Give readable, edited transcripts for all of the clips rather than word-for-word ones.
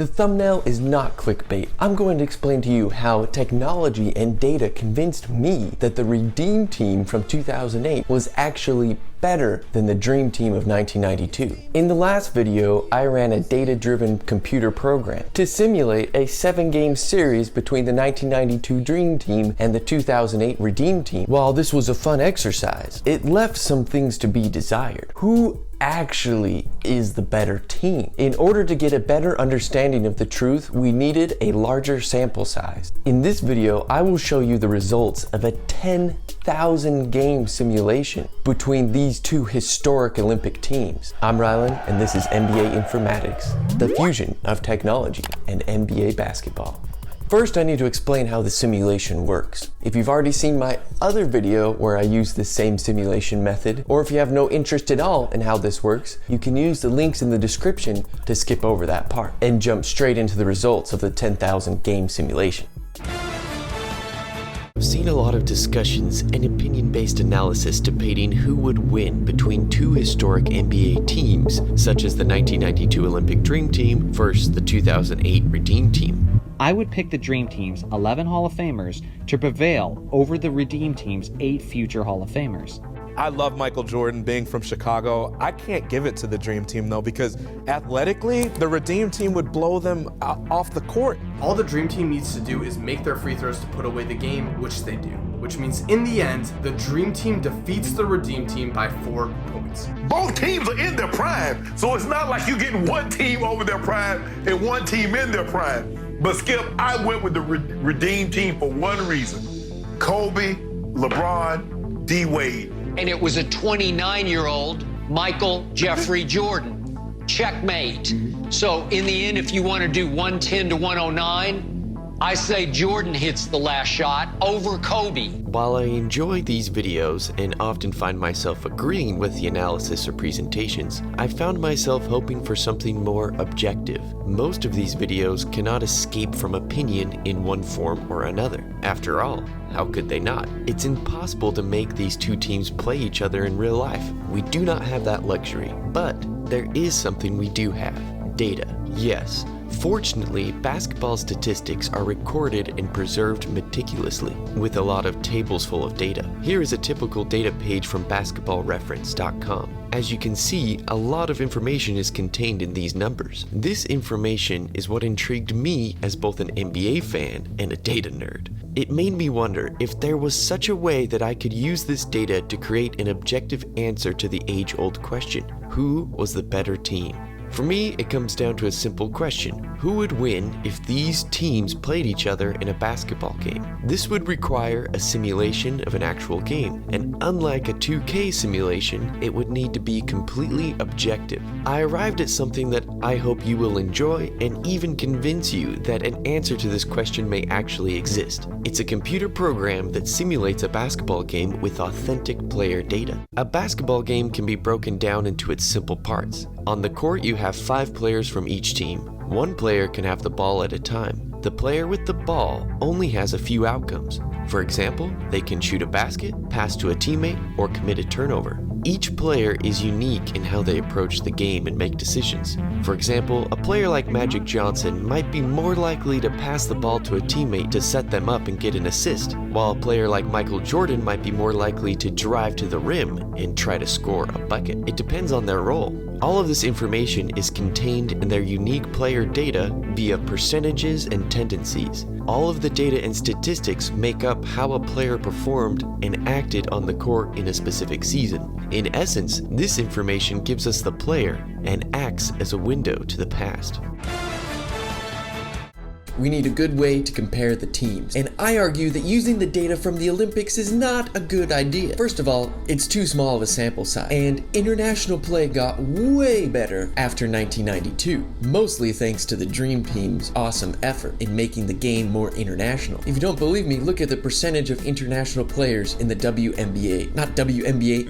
The thumbnail is not clickbait. I'm going to explain to you how technology and data convinced me that the Redeem Team from 2008 was actually better than the Dream Team of 1992. In the last video, I ran a data-driven computer program to simulate a 7-game series between the 1992 Dream Team and the 2008 Redeem Team. While this was a fun exercise, it left some things to be desired. Who actually is the better team? In order to get a better understanding of the truth, we needed a larger sample size. In this video, I will show you the results of a 10,000 game simulation between these two historic Olympic teams. I'm Rylan, and this is NBA Informatics, the fusion of technology and NBA basketball. First, I need to explain how the simulation works. If you've already seen my other video where I use the same simulation method, or if you have no interest at all in how this works, you can use the links in the description to skip over that part and jump straight into the results of the 10,000 game simulation. I've seen a lot of discussions and opinion-based analysis debating who would win between two historic NBA teams, such as the 1992 Olympic Dream Team versus the 2008 Redeem Team. I would pick the Dream Team's 11 Hall of Famers to prevail over the Redeem Team's 8 future Hall of Famers. I love Michael Jordan being from Chicago. I can't give it to the Dream Team though, because athletically, the Redeem Team would blow them off the court. All the Dream Team needs to do is make their free throws to put away the game, which they do. Which means in the end, the Dream Team defeats the Redeem Team by 4 points. Both teams are in their prime, so it's not like you're getting one team over their prime and one team in their prime. But Skip, I went with the Redeem Team for one reason. Kobe, LeBron, D-Wade. And it was a 29-year-old Michael Jeffrey Jordan. Checkmate. So in the end, if you want to do 110 to 109, I say Jordan hits the last shot over Kobe. While I enjoy these videos and often find myself agreeing with the analysis or presentations, I found myself hoping for something more objective. Most of these videos cannot escape from opinion in one form or another. After all, how could they not? It's impossible to make these two teams play each other in real life. We do not have that luxury, but there is something we do have: data. Yes. Fortunately, basketball statistics are recorded and preserved meticulously, with a lot of tables full of data. Here is a typical data page from basketballreference.com. As you can see, a lot of information is contained in these numbers. This information is what intrigued me as both an NBA fan and a data nerd. It made me wonder if there was such a way that I could use this data to create an objective answer to the age-old question: who was the better team? For me, it comes down to a simple question: who would win if these teams played each other in a basketball game? This would require a simulation of an actual game, and unlike a 2K simulation, it would need to be completely objective. I arrived at something that I hope you will enjoy and even convince you that an answer to this question may actually exist. It's a computer program that simulates a basketball game with authentic player data. A basketball game can be broken down into its simple parts. On the court, you have 5 players from each team. One player can have the ball at a time. The player with the ball only has a few outcomes. For example, they can shoot a basket, pass to a teammate, or commit a turnover. Each player is unique in how they approach the game and make decisions. For example, a player like Magic Johnson might be more likely to pass the ball to a teammate to set them up and get an assist, while a player like Michael Jordan might be more likely to drive to the rim and try to score a bucket. It depends on their role. All of this information is contained in their unique player data via percentages and tendencies. All of the data and statistics make up how a player performed and acted on the court in a specific season. In essence, this information gives us the player and acts as a window to the past. We need a good way to compare the teams, and I argue that using the data from the Olympics is not a good idea. First of all, it's too small of a sample size, and international play got way better after 1992, mostly thanks to the Dream Team's awesome effort in making the game more international. If you don't believe me, look at the percentage of international players in the WNBA.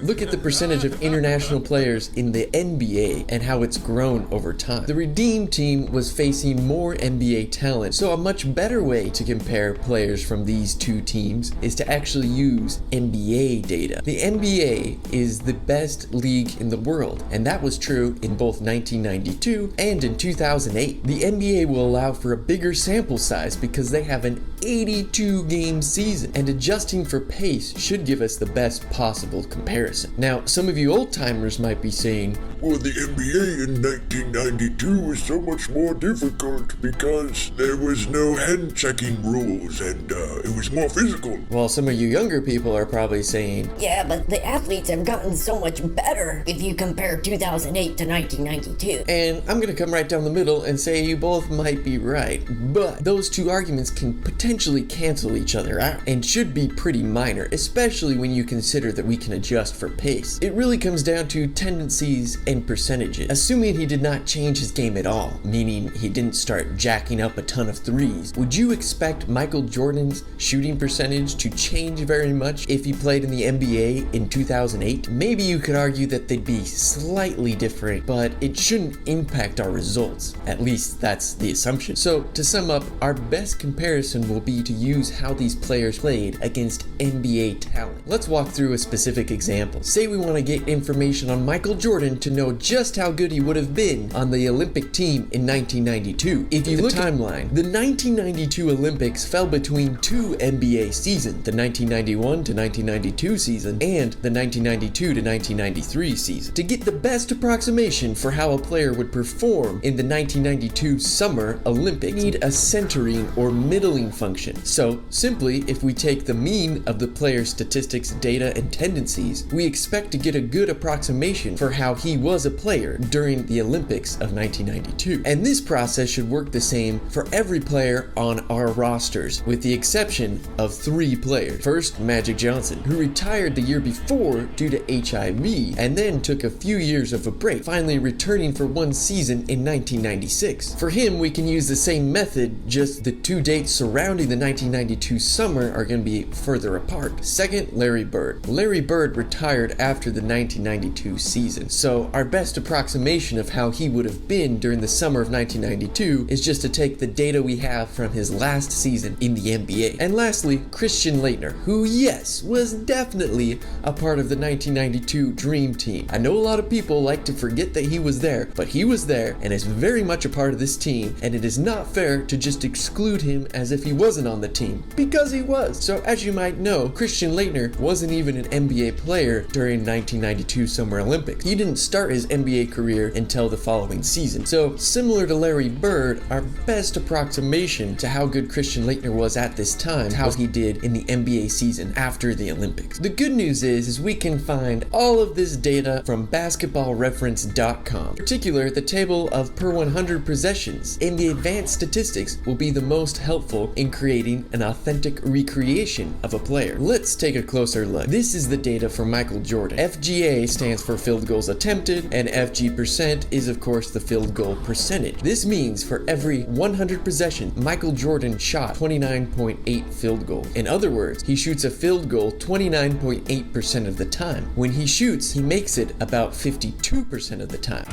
Look at the percentage of international players in the NBA and how it's grown over time. The Redeem Team was facing more NBA talent, So a much better way to compare players from these two teams is to actually use NBA data. The NBA is the best league in the world, and that was true in both 1992 and in 2008. The NBA will allow for a bigger sample size because they have an 82 game season, and adjusting for pace should give us the best possible comparison. Now, some of you old timers might be saying, well, the NBA in 1992 was so much more difficult because there was no hand checking rules and it was more physical. While some of you younger people are probably saying, yeah, but the athletes have gotten so much better if you compare 2008 to 1992. And I'm gonna come right down the middle and say you both might be right, but those two arguments can potentially cancel each other out and should be pretty minor, especially when you consider that we can adjust for pace. It really comes down to tendencies and percentages. Assuming he did not change his game at all, meaning he didn't start jacking up a ton of threes, would you expect Michael Jordan's shooting percentage to change very much if he played in the NBA in 2008? Maybe you could argue that they'd be slightly different, but it shouldn't impact our results. At least that's the assumption. So to sum up, our best comparison will be to use how these players played against NBA talent. Let's walk through a specific example. Say we want to get information on Michael Jordan to know just how good he would have been on the Olympic team in 1992. If you look at the timeline, the 1992 Olympics fell between two NBA seasons, the 1991 to 1992 season and the 1992 to 1993 season. To get the best approximation for how a player would perform in the 1992 Summer Olympics, we need a centering or middling function. So simply, if we take the mean of the player's statistics, data, and tendencies, we expect to get a good approximation for how he was a player during the Olympics of 1992. And this process should work the same for every player on our rosters, with the exception of 3 players. First, Magic Johnson, who retired the year before due to HIV and then took a few years of a break, finally returning for one season in 1996. For him, we can use the same method, just the 2 dates surrounding the 1992 summer are going to be further apart. Second, Larry Bird. Larry Bird retired after the 1992 season, so our best approximation of how he would have been during the summer of 1992 is just to take the data we have from his last season in the NBA. And lastly, Christian Laettner, who, yes, was definitely a part of the 1992 Dream Team. I know a lot of people like to forget that he was there, but he was there and is very much a part of this team, and it is not fair to just exclude him as if he wasn't on the team, because he was. So as you might know, Christian Laettner wasn't even an NBA player during 1992 Summer Olympics. He didn't start his NBA career until the following season. So similar to Larry Bird, our best approximation to how good Christian Laettner was at this time is how he did in the NBA season after the Olympics. The good news is we can find all of this data from basketballreference.com. In particular, the table of per 100 possessions in the advanced statistics will be the most helpful in creating an authentic recreation of a player. Let's take a closer look. This is the data for Michael Jordan. FGA stands for field goals attempted, and FG% is of course the field goal percentage. This means for every 100 possession, Michael Jordan shot 29.8 field goals. In other words, he shoots a field goal 29.8% of the time. When he shoots, he makes it about 52% of the time.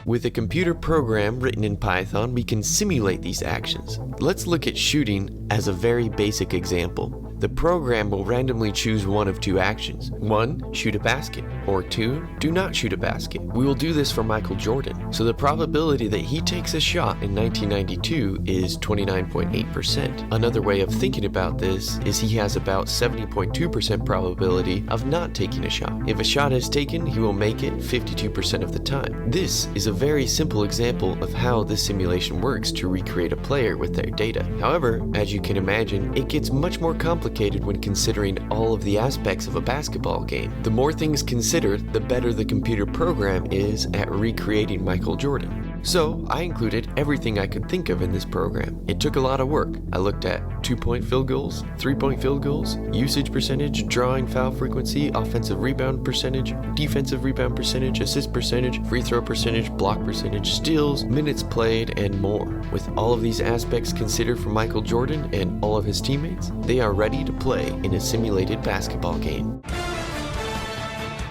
With a computer program written in Python, we can simulate these actions. Let's look at shooting as a very basic example. The program will randomly choose one of 2 actions. 1, shoot a basket, or 2, do not shoot a basket. We will do this for Michael Jordan. So the probability that he takes a shot in 1992 is 29.8%. Another way of thinking about this is he has about 70.2% probability of not taking a shot. If a shot is taken, he will make it 52% of the time. This is a very simple example of how this simulation works to recreate a player with their data. However, as you can imagine, it gets much more complicated when considering all of the aspects of a basketball game. The more things considered, the better the computer program is at recreating Michael Jordan. So I included everything I could think of in this program. It took a lot of work. I looked at 2-point field goals, 3-point field goals, usage percentage, drawing foul frequency, offensive rebound percentage, defensive rebound percentage, assist percentage, free throw percentage, block percentage, steals, minutes played, and more. With all of these aspects considered for Michael Jordan and all of his teammates, they are ready to play in a simulated basketball game.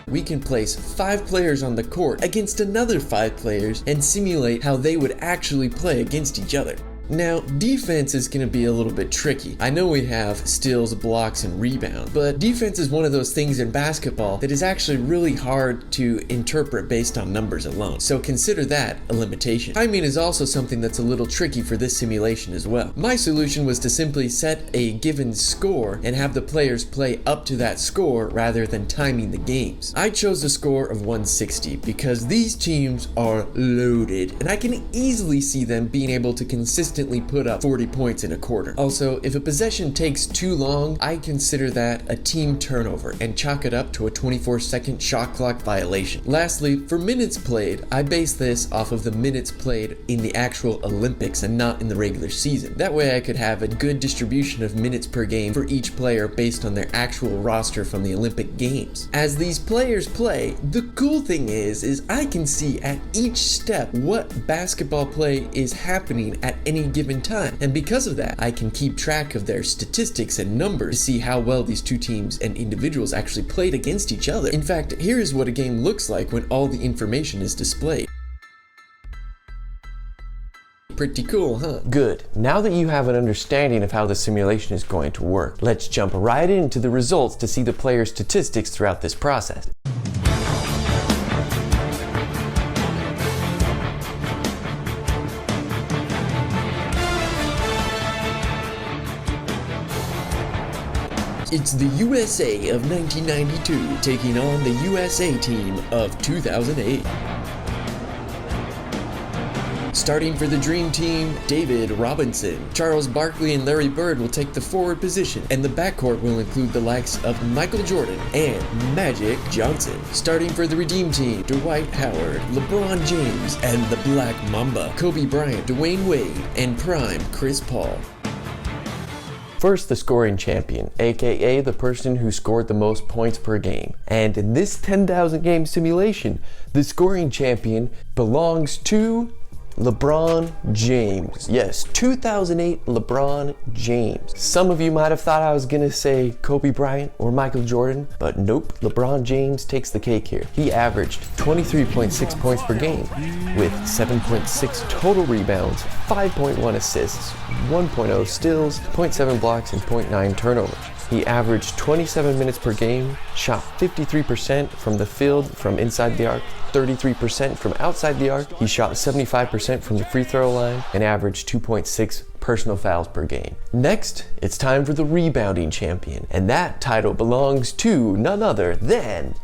We can place 5 players on the court against another 5 players and simulate how they would actually play against each other. Now, defense is going to be a little bit tricky. I know we have steals, blocks, and rebound, but defense is one of those things in basketball that is actually really hard to interpret based on numbers alone. So consider that a limitation. Timing is also something that's a little tricky for this simulation as well. My solution was to simply set a given score and have the players play up to that score rather than timing the games. I chose a score of 160 because these teams are loaded, and I can easily see them being able to consistently put up 40 points in a quarter. Also, if a possession takes too long, I consider that a team turnover and chalk it up to a 24-second shot clock violation. Lastly, for minutes played, I base this off of the minutes played in the actual Olympics and not in the regular season. That way I could have a good distribution of minutes per game for each player based on their actual roster from the Olympic Games. As these players play, the cool thing is I can see at each step what basketball play is happening at any given time. And because of that, I can keep track of their statistics and numbers to see how well these two teams and individuals actually played against each other. In fact, here is what a game looks like when all the information is displayed. Pretty cool, huh? Good. Now that you have an understanding of how the simulation is going to work, let's jump right into the results to see the players' statistics throughout this process. It's the USA of 1992 taking on the USA team of 2008. Starting for the Dream Team, David Robinson. Charles Barkley and Larry Bird will take the forward position, and the backcourt will include the likes of Michael Jordan and Magic Johnson. Starting for the Redeem Team, Dwight Howard, LeBron James, and the Black Mamba, Kobe Bryant, Dwayne Wade, and prime Chris Paul. First, the scoring champion, aka the person who scored the most points per game. And in this 10,000 game simulation, the scoring champion belongs to LeBron James. Yes, 2008 LeBron James. Some of you might have thought I was gonna say Kobe Bryant or Michael Jordan, but nope, LeBron James takes the cake here. He averaged 23.6 points per game with 7.6 total rebounds, 5.1 assists, 1.0 steals, 0.7 blocks, and 0.9 turnovers. He averaged 27 minutes per game, shot 53% from the field from inside the arc, 33% from outside the arc. He shot 75% from the free throw line and averaged 2.6 personal fouls per game. Next, it's time for the rebounding champion, and that title belongs to none other than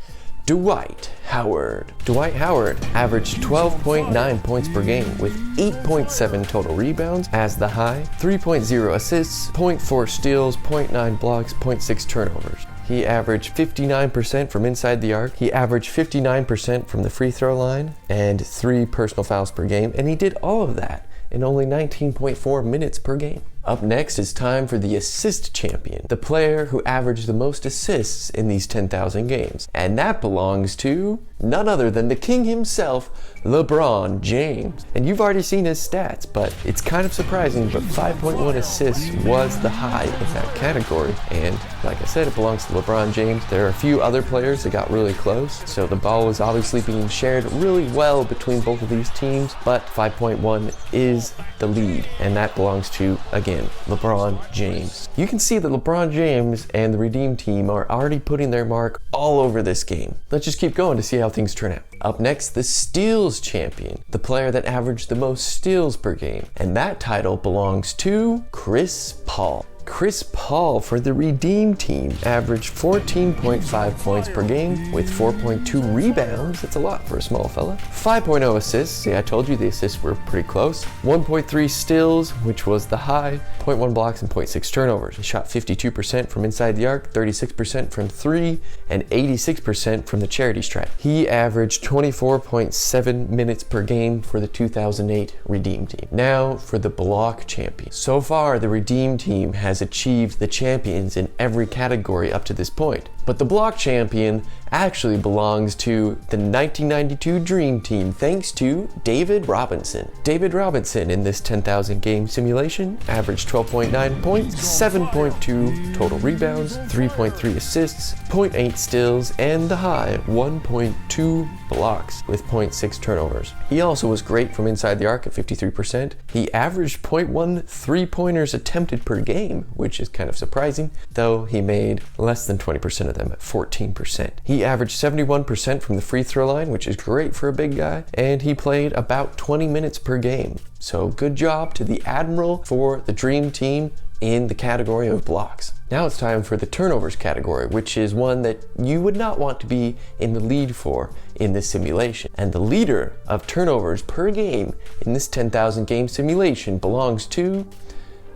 Dwight Howard. Dwight Howard averaged 12.9 points per game with 8.7 total rebounds as the high, 3.0 assists, 0.4 steals, 0.9 blocks, 0.6 turnovers. He averaged 59% from inside the arc. He averaged 59% from the free throw line and 3 personal fouls per game, and he did all of that in only 19.4 minutes per game. Up next, it's time for the assist champion, the player who averaged the most assists in these 10,000 games. And that belongs to none other than the king himself, LeBron James. And you've already seen his stats, but it's kind of surprising, but 5.1 assists was the high in that category. And like I said, it belongs to LeBron James. There are a few other players that got really close, so the ball was obviously being shared really well between both of these teams, but 5.1 is the lead, and that belongs to, again, LeBron James. You can see that LeBron James and the Redeem Team are already putting their mark all over this game. Let's just keep going to see how things turn out. Up next, the steals champion, the player that averaged the most steals per game, and that title belongs to Chris Paul. Chris Paul for the Redeem Team averaged 14.5 points per game with 4.2 rebounds. That's a lot for a small fella. 5.0 assists. Yeah, I told you the assists were pretty close. 1.3 steals, which was the high. 0.1 blocks and 0.6 turnovers. He shot 52% from inside the arc, 36% from 3, and 86% from the charity stripe. He averaged 24.7 minutes per game for the 2008 Redeem Team. Now for the block champion. So far, the Redeem Team has achieved the champions in every category up to this point. But the block champion actually belongs to the 1992 Dream Team thanks to David Robinson. David Robinson in this 10,000 game simulation averaged 12.9 points, 7.2 total rebounds, 3.3 assists, 0.8 steals, and the high 1.2 blocks with 0.6 turnovers. He also was great from inside the arc at 53%. He averaged 0.1 three-pointers attempted per game, which is kind of surprising, though he made less than 20% of them at 14%. He averaged 71% from the free throw line, which is great for a big guy, and he played about 20 minutes per game. So good job to the Admiral for the Dream Team in the category of blocks. Now it's time for the turnovers category, which is one that you would not want to be in the lead for in this simulation. And the leader of turnovers per game in this 10,000 game simulation belongs to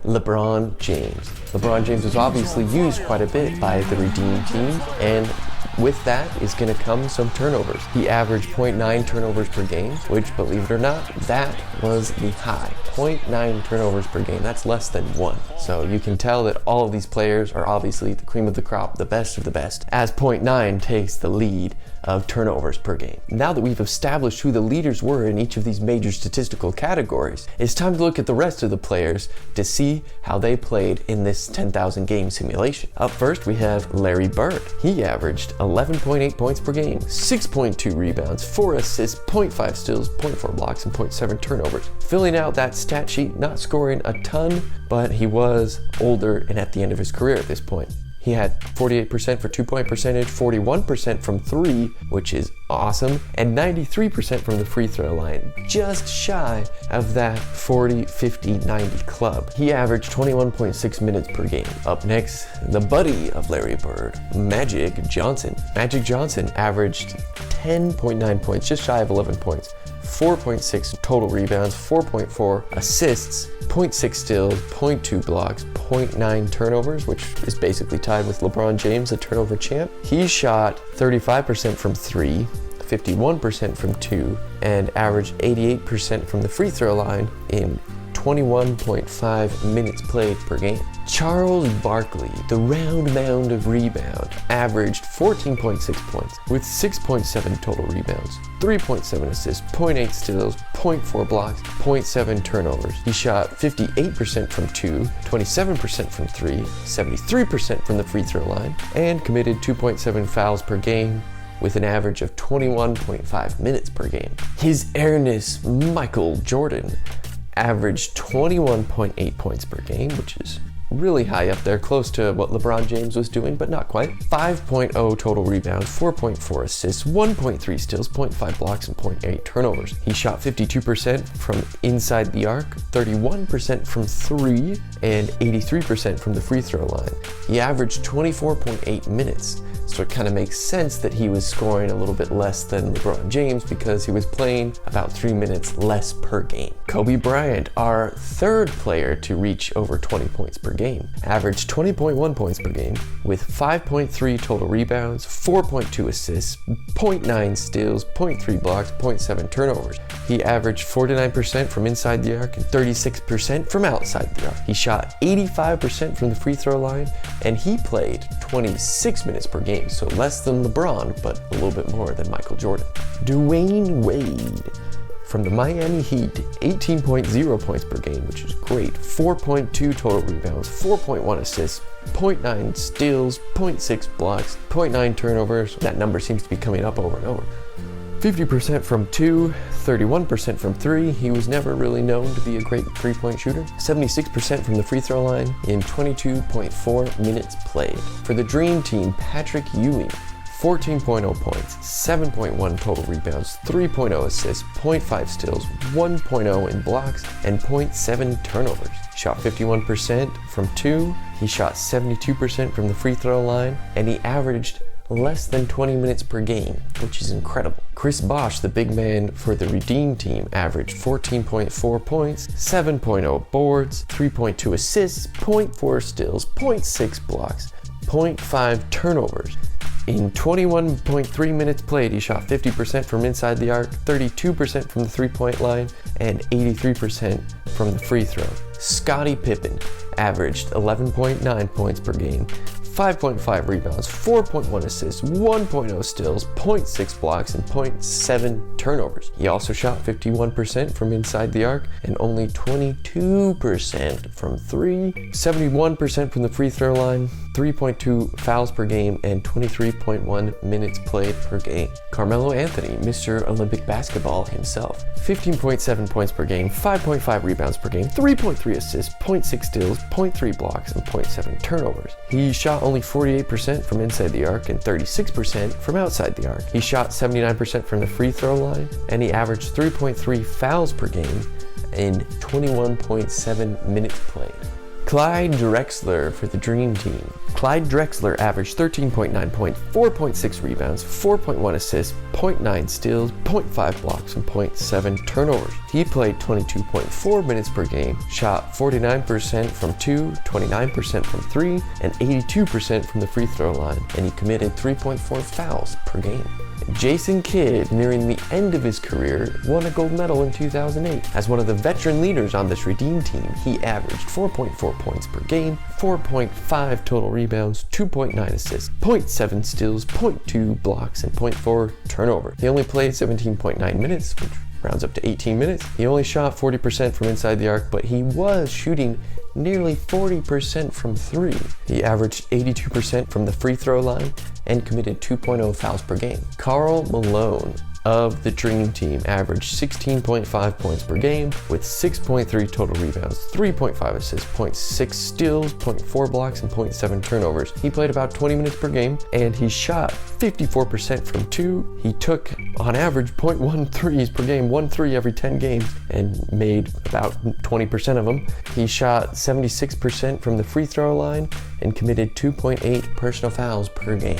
LeBron James. LeBron James was obviously used quite a bit by the Redeem Team, and with that is going to come some turnovers. He averaged 0.9 turnovers per game, which, believe it or not, that was the high. 0.9 turnovers per game. That's less than 1. So you can tell that all of these players are obviously the cream of the crop, the best of the best, as 0.9 takes the lead of turnovers per game. Now that we've established who the leaders were in each of these major statistical categories, it's time to look at the rest of the players to see how they played in this 10,000 game simulation. Up first, we have Larry Bird. He averaged 11.8 points per game, 6.2 rebounds, 4 assists, 0.5 steals, 0.4 blocks, and 0.7 turnovers. Filling out that stat sheet, not scoring a ton, but he was older and at the end of his career at this point. He had 48% for 2-point percentage, 41% from 3, which is awesome, and 93% from the free throw line, just shy of that 40, 50, 90 club. He averaged 21.6 minutes per game. Up next, the buddy of Larry Bird, Magic Johnson. Magic Johnson averaged 10.9 points, just shy of 11 points. 4.6 total rebounds, 4.4 assists, 0.6 steals, 0.2 blocks, 0.9 turnovers, which is basically tied with LeBron James, the turnover champ. He shot 35% from 3, 51% from 2, and averaged 88% from the free throw line in 21.5 minutes played per game. Charles Barkley, the round mound of rebound, averaged 14.6 points with 6.7 total rebounds, 3.7 assists, 0.8 steals, 0.4 blocks, 0.7 turnovers. He shot 58% from 2, 27% from 3, 73% from the free throw line, and committed 2.7 fouls per game with an average of 21.5 minutes per game. His Airness Michael Jordan averaged 21.8 points per game, which is really high up there, close to what LeBron James was doing, but not quite. 5.0 total rebounds, 4.4 assists, 1.3 steals, 0.5 blocks, and 0.8 turnovers. He shot 52% from inside the arc, 31% from 3, and 83% from the free throw line. He averaged 24.8 minutes. So it kind of makes sense that he was scoring a little bit less than LeBron James because he was playing about 3 minutes less per game. Kobe Bryant, our third player to reach over 20 points per game, averaged 20.1 points per game with 5.3 total rebounds, 4.2 assists, 0.9 steals, 0.3 blocks, 0.7 turnovers. He averaged 49% from inside the arc and 36% from outside the arc. He shot 85% from the free throw line, and he played 26 minutes per game. So less than LeBron, but a little bit more than Michael Jordan. Dwayne Wade from the Miami Heat, 18.0 points per game, which is great. 4.2 total rebounds, 4.1 assists, 0.9 steals, 0.6 blocks, 0.9 turnovers. That number seems to be coming up over and over. 50% from 2, 31% from 3. He was never really known to be a great three-point shooter. 76% from the free throw line in 22.4 minutes played. For the Dream Team, Patrick Ewing, 14.0 points, 7.1 total rebounds, 3.0 assists, 0.5 steals, 1.0 in blocks, and 0.7 turnovers. He shot 51% from 2, he shot 72% from the free throw line, and he averaged less than 20 minutes per game, which is incredible. Chris Bosh, the big man for the Redeem Team, averaged 14.4 points, 7.0 boards, 3.2 assists, 0.4 steals, 0.6 blocks, 0.5 turnovers. In 21.3 minutes played, he shot 50% from inside the arc, 32% from the three-point line, and 83% from the free throw. Scottie Pippen averaged 11.9 points per game, 5.5 rebounds, 4.1 assists, 1.0 steals, 0.6 blocks, and 0.7 turnovers. He also shot 51% from inside the arc and only 22% from three, 71% from the free throw line, 3.2 fouls per game, and 23.1 minutes played per game. Carmelo Anthony, Mr. Olympic basketball himself, 15.7 points per game, 5.5 rebounds per game, 3.3 assists, 0.6 steals, 0.3 blocks, and 0.7 turnovers. He shot only 48% from inside the arc and 36% from outside the arc. He shot 79% from the free throw line, and he averaged 3.3 fouls per game and 21.7 minutes played. Clyde Drexler for the Dream Team. Clyde Drexler averaged 13.9 points, 4.6 rebounds, 4.1 assists, 0.9 steals, 0.5 blocks, and 0.7 turnovers. He played 22.4 minutes per game, shot 49% from 2, 29% from 3, and 82% from the free throw line, and he committed 3.4 fouls per game. Jason Kidd, nearing the end of his career, won a gold medal in 2008. As one of the veteran leaders on this Redeem Team, he averaged 4.4 points per game, 4.5 total rebounds, 2.9 assists, 0.7 steals, 0.2 blocks, and 0.4 turnover. He only played 17.9 minutes, which rounds up to 18 minutes. He only shot 40% from inside the arc, but he was shooting nearly 40% from three. He averaged 82% from the free throw line and committed 2.0 fouls per game. Karl Malone of the Dream Team averaged 16.5 points per game with 6.3 total rebounds, 3.5 assists, 0.6 steals, 0.4 blocks, and 0.7 turnovers. He played about 20 minutes per game, and he shot 54% from two. He took, on average, 0.1 threes per game, 1 3 every 10 games, and made about 20% of them. He shot 76% from the free throw line and committed 2.8 personal fouls per game.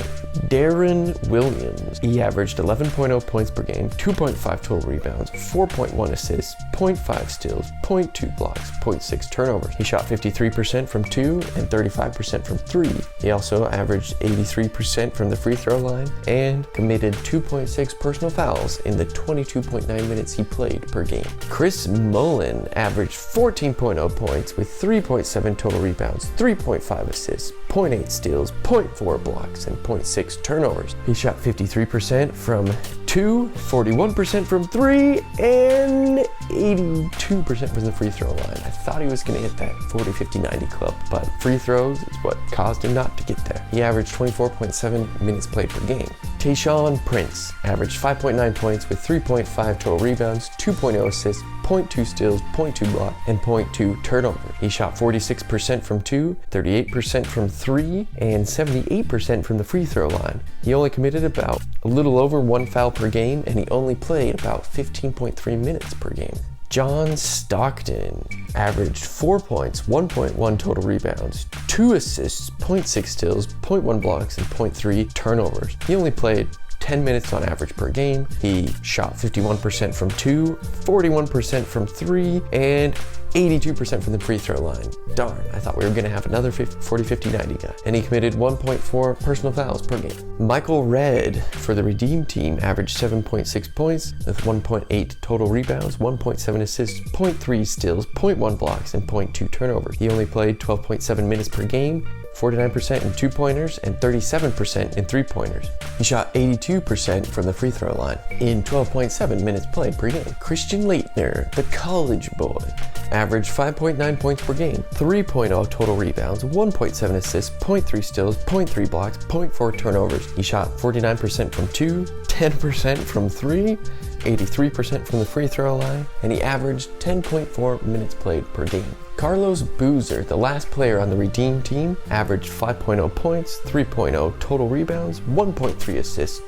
Darren Williams, he averaged 11.0 points per game, 2.5 total rebounds, 4.1 assists, 0.5 steals, 0.2 blocks, 0.6 turnovers. He shot 53% from 2 and 35% from 3. He also averaged 83% from the free throw line and committed 2.6 personal fouls in the 22.9 minutes he played per game. Chris Mullin averaged 14.0 points with 3.7 total rebounds, 3.5 assists, 0.8 steals, 0.4 blocks, and 0.6 turnovers. He shot 53% from 2, 41% from 3, and 82% from the free throw line. I thought he was going to hit that 40, 50, 90 club, but free throws is what caused him not to get there. He averaged 24.7 minutes played per game. Tayshaun Prince averaged 5.9 points with 3.5 total rebounds, 2.0 assists, 0.2 steals, 0.2 block, and 0.2 turnover. He shot 46% from 2, 38% from 3, and 78% from the free throw line. He only committed about a little over 1 foul per game, and he only played about 15.3 minutes per game. John Stockton averaged 4 points, 1.1 total rebounds, 2 assists, 0.6 steals, 0.1 blocks, and 0.3 turnovers. He only played 10 minutes on average per game. He shot 51% from 2, 41% from 3, and 82% from the free throw line. Darn, I thought we were gonna have another 40, 50, 90 guy. And he committed 1.4 personal fouls per game. Michael Redd for the Redeem Team averaged 7.6 points with 1.8 total rebounds, 1.7 assists, 0.3 steals, 0.1 blocks, and 0.2 turnovers. He only played 12.7 minutes per game, 49% in 2-pointers, and 37% in 3-pointers. He shot 82% from the free throw line in 12.7 minutes played per game. Christian Laettner, the college boy, averaged 5.9 points per game, 3.0 total rebounds, 1.7 assists, 0.3 steals, 0.3 blocks, 0.4 turnovers. He shot 49% from 2, 10% from 3, 83% from the free throw line, and he averaged 10.4 minutes played per game. Carlos Boozer, the last player on the Redeem Team, averaged 5.0 points, 3.0 total rebounds, 1.3 assists,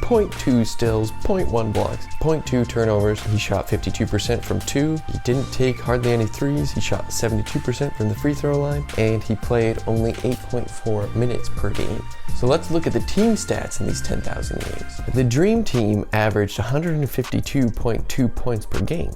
0.2 steals, 0.1 blocks, 0.2 turnovers. He shot 52% from 2. He didn't take hardly any threes. He shot 72% from the free throw line, and he played only 8.4 minutes per game. So let's look at the team stats in these 10,000 games. The Dream Team averaged 152.2 points per game,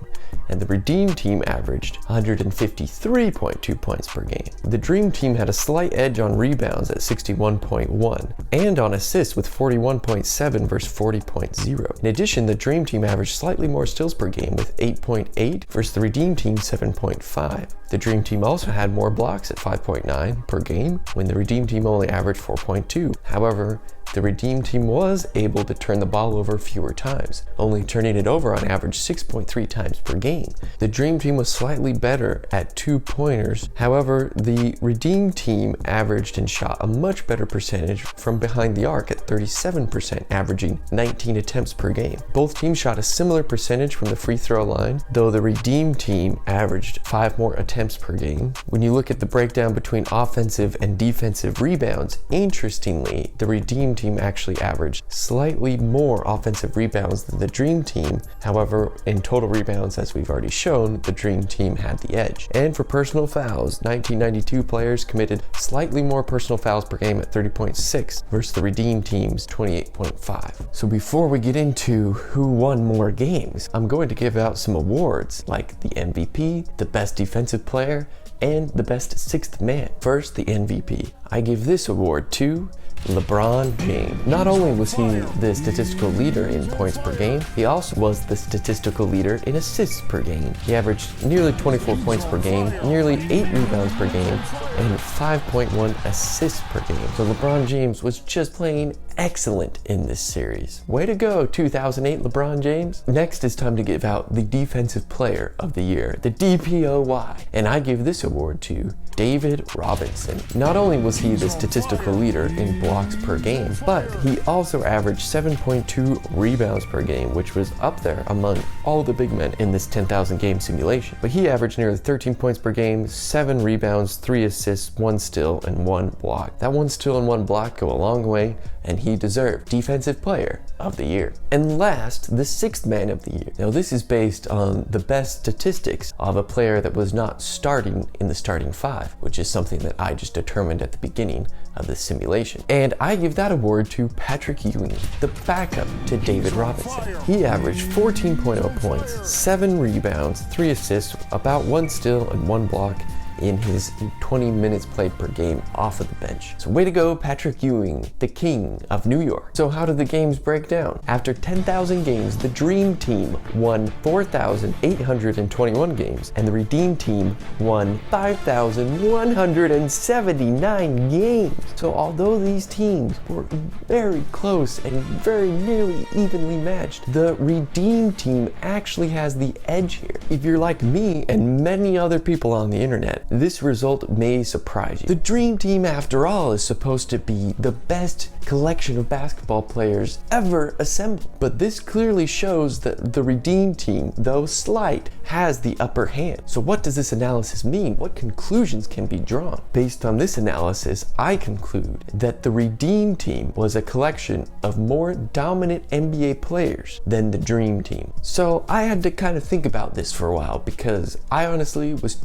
and the Redeem Team averaged 153.2 points per game. The Dream Team had a slight edge on rebounds at 61.1 and on assists with 41.7 versus 40.0. In addition, the Dream Team averaged slightly more steals per game with 8.8 versus the Redeem Team 7.5. The Dream Team also had more blocks at 5.9 per game when the Redeem Team only averaged 4.2. However, the Redeem Team was able to turn the ball over fewer times, only turning it over on average 6.3 times per game. The Dream Team was slightly better at 2-pointers. However, the Redeem Team averaged and shot a much better percentage from behind the arc at 37%, averaging 19 attempts per game. Both teams shot a similar percentage from the free throw line, though the Redeem Team averaged 5 more attempts per game. When you look at the breakdown between offensive and defensive rebounds, interestingly, the Redeem Team actually averaged slightly more offensive rebounds than the Dream Team. However, in total rebounds, as we've already shown, the Dream Team had the edge. And for personal fouls, 1992 players committed slightly more personal fouls per game at 30.6 versus the Redeem Team's 28.5. So before we get into who won more games, I'm going to give out some awards like the MVP, the best defensive player, and the best sixth man. First, the MVP. I give this award to LeBron James. Not only was he the statistical leader in points per game, he also was the statistical leader in assists per game. He averaged nearly 24 points per game, nearly 8 rebounds per game, and 5.1 assists per game. So LeBron James was just playing excellent in this series. Way to go, 2008 LeBron James. Next, it's time to give out the Defensive Player of the Year, the DPOY. And I give this award to David Robinson. Not only was he the statistical leader in blocks per game, but he also averaged 7.2 rebounds per game, which was up there among all the big men in this 10,000 game simulation. But he averaged nearly 13 points per game, 7 rebounds, 3 assists, 1 steal, and 1 block. That 1 steal and 1 block go a long way, and he deserved Defensive Player of the Year. And last, the Sixth Man of the Year. Now this is based on the best statistics of a player that was not starting in the starting 5, which is something that I just determined at the beginning of the simulation. And I give that award to Patrick Ewing, the backup to David Robinson. He averaged 14.0 points, 7 rebounds, 3 assists, about 1 steal and 1 block in his 20 minutes played per game off of the bench. So way to go, Patrick Ewing, the king of New York. So how did the games break down? After 10,000 games, the Dream Team won 4,821 games, and the Redeem Team won 5,179 games. So although these teams were very close and very nearly evenly matched, the Redeem Team actually has the edge here. If you're like me and many other people on the internet, this result may surprise you. The Dream Team, after all, is supposed to be the best collection of basketball players ever assembled. But this clearly shows that the Redeem Team, though slight, has the upper hand. So what does this analysis mean? What conclusions can be drawn? Based on this analysis, I conclude that the Redeem Team was a collection of more dominant NBA players than the Dream Team. So I had to kind of think about this for a while, because I honestly was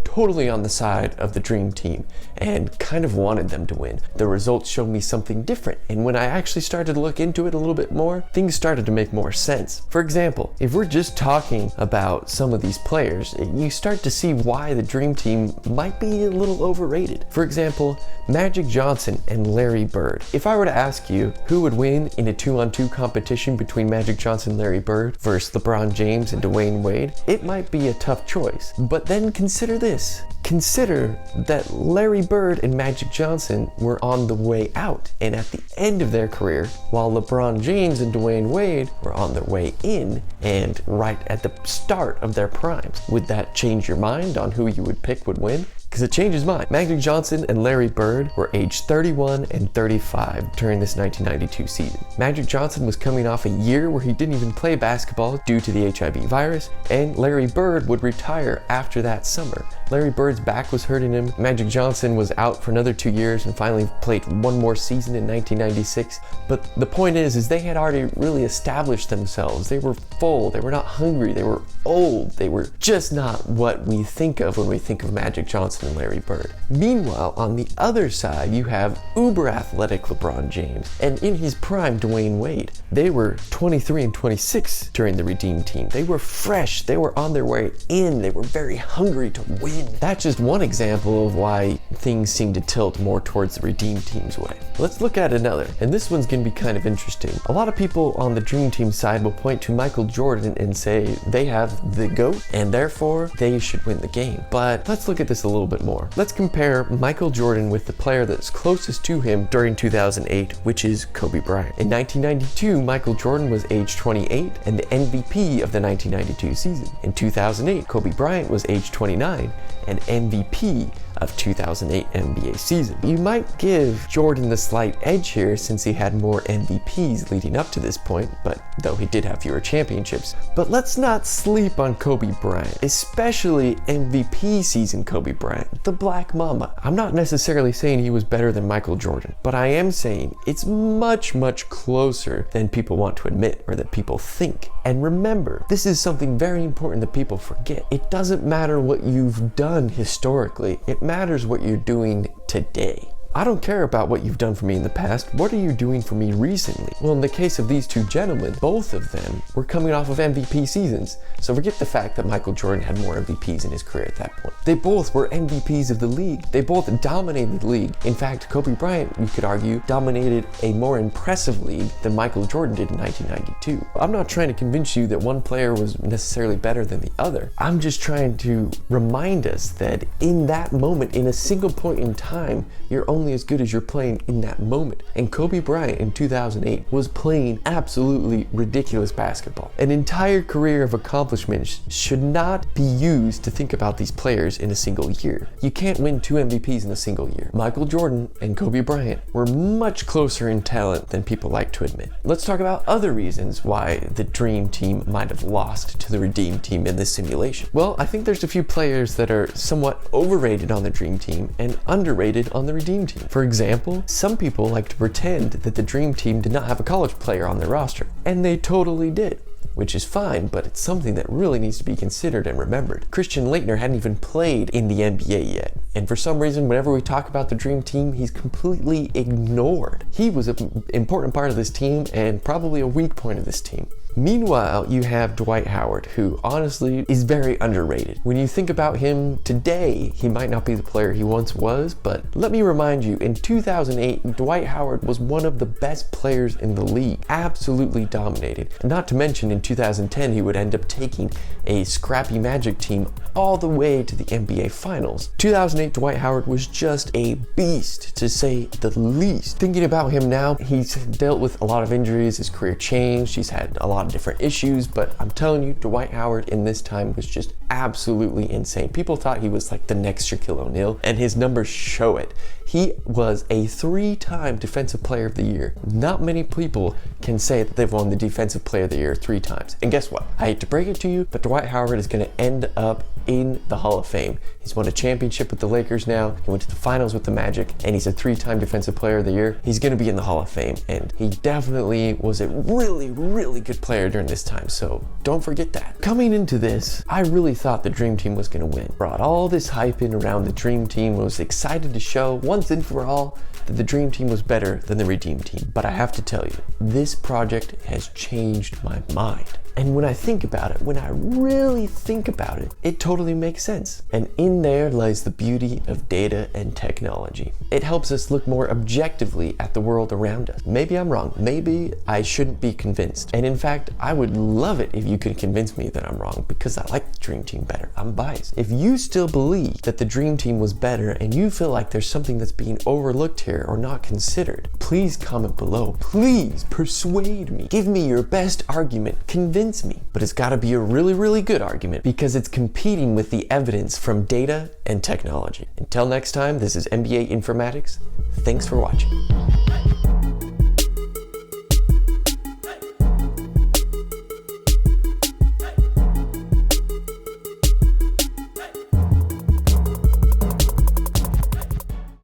totally on the side of the Dream Team and kind of wanted them to win. The results showed me something different, and when I actually started to look into it a little bit more, things started to make more sense. For example, if we're just talking about some of these players, you start to see why the Dream Team might be a little overrated. For example, Magic Johnson and Larry Bird. If I were to ask you who would win in a 2-on-2 competition between Magic Johnson and Larry Bird versus LeBron James and Dwayne Wade, it might be a tough choice. But then consider this. Consider that Larry Bird and Magic Johnson were on the way out and at the end of their career, while LeBron James and Dwayne Wade were on their way in and right at the start of their primes. Would that change your mind on who you would pick would win? Because it changes mine. Magic Johnson and Larry Bird were aged 31 and 35 during this 1992 season. Magic Johnson was coming off a year where he didn't even play basketball due to the HIV virus, and Larry Bird would retire after that summer. Larry Bird's back was hurting him. Magic Johnson was out for another 2 years and finally played 1 more season in 1996. But the point is they had already really established themselves. They were full, they were not hungry, they were old, they were just not what we think of when we think of Magic Johnson than Larry Bird. Meanwhile, on the other side, you have uber athletic LeBron James and in his prime Dwayne Wade. They were 23 and 26 during the Redeem Team. They were fresh, they were on their way in, they were very hungry to win. That's just one example of why things seem to tilt more towards the Redeem Team's way. Let's look at another, and this one's gonna be kind of interesting. A lot of people on the Dream Team side will point to Michael Jordan and say they have the GOAT and therefore they should win the game. But let's look at this a little bit more. Let's compare Michael Jordan with the player that's closest to him during 2008, which is Kobe Bryant. In 1992, Michael Jordan was age 28 and the MVP of the 1992 season. In 2008, Kobe Bryant was age 29 and MVP of 2008 NBA season. You might give Jordan the slight edge here since he had more MVPs leading up to this point, but though he did have fewer championships. But let's not sleep on Kobe Bryant, especially MVP season Kobe Bryant, the Black Mamba. I'm not necessarily saying he was better than Michael Jordan, but I am saying it's much, much closer than people want to admit or that people think. And remember, this is something very important that people forget. It doesn't matter what you've done historically, it matters what you're doing today. I don't care about what you've done for me in the past. What are you doing for me recently? Well, in the case of these two gentlemen, both of them were coming off of MVP seasons. So forget the fact that Michael Jordan had more MVPs in his career at that point. They both were MVPs of the league. They both dominated the league. In fact, Kobe Bryant, you could argue, dominated a more impressive league than Michael Jordan did in 1992. I'm not trying to convince you that one player was necessarily better than the other. I'm just trying to remind us that in that moment, in a single point in time, you're only as good as you're playing in that moment. And Kobe Bryant in 2008 was playing absolutely ridiculous basketball. An entire career of accomplishments should not be used to think about these players in a single year. You can't win 2 MVPs in a single year. Michael Jordan and Kobe Bryant were much closer in talent than people like to admit. Let's talk about other reasons why the Dream Team might have lost to the Redeem Team in this simulation. Well, I think there's a few players that are somewhat overrated on the Dream Team and underrated on the Redeem Team. For example, some people like to pretend that the Dream Team did not have a college player on their roster, and they totally did. Which is fine, but it's something that really needs to be considered and remembered. Christian Laettner hadn't even played in the NBA yet, and for some reason, whenever we talk about the Dream Team, he's completely ignored. He was an important part of this team and probably a weak point of this team. Meanwhile, you have Dwight Howard, who honestly is very underrated. When you think about him today, he might not be the player he once was, but let me remind you, in 2008, Dwight Howard was one of the best players in the league, absolutely dominated. Not to mention, in 2010, he would end up taking a scrappy Magic team all the way to the NBA Finals. 2008, Dwight Howard was just a beast, to say the least. Thinking about him now, he's dealt with a lot of injuries, his career changed, he's had a lot of different issues, but I'm telling you, Dwight Howard in this time was just absolutely insane. People thought he was like the next Shaquille O'Neal, and his numbers show it. He was a 3-time Defensive Player of the Year. Not many people can say that they've won the Defensive Player of the Year 3 times. And guess what? I hate to break it to you, but Dwight Howard is going to end up in the Hall of Fame. He's won a championship with the Lakers now. He went to the finals with the Magic, and he's a 3-time Defensive Player of the Year. He's going to be in the Hall of Fame, and he definitely was a really, really good player during this time, so don't forget that. Coming into this, I really thought the Dream Team was going to win. Brought all this hype in around the Dream Team, was excited to show once and for all that the Dream Team was better than the Redeem Team. But I have to tell you, this project has changed my mind. And when I think about it, when I really think about it, it totally makes sense. And in there lies the beauty of data and technology. It helps us look more objectively at the world around us. Maybe I'm wrong. Maybe I shouldn't be convinced. And in fact, I would love it if you could convince me that I'm wrong, because I like the Dream Team better. I'm biased. If you still believe that the Dream Team was better and you feel like there's something that's being overlooked here or not considered, please comment below. Please persuade me. Give me your best argument. Convince me. But it's gotta be a really, really good argument, because it's competing with the evidence from data and technology. Until next time, this is NBA Informatics. Thanks for watching.